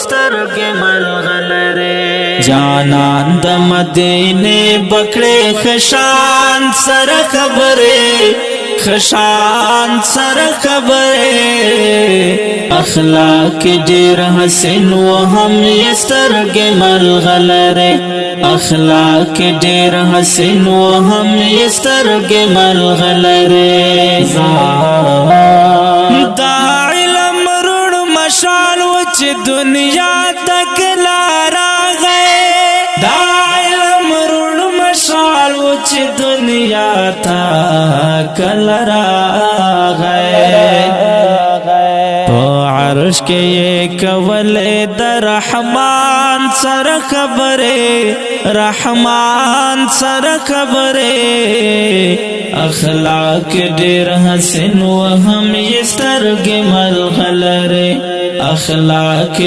سترګې ملغلره جانان د مدینه بکړې خشان سره خبره خشان سره خبره اخلاق ډېر حسین و هم یې سترګې ملغلره اخلاق ډېر حسین و هم یې سترګې ملغلره دا علم رڼ مشال و چې دنیا تک لارا غئ دا علم رڼ مشال و چې دنیا تک لارا غئ عرش کے یہ کولے در رحمان سر خبرے رحمان سر خبرے اخلاق ډېر حسین و هم یې سترګې ملغلره اخلاق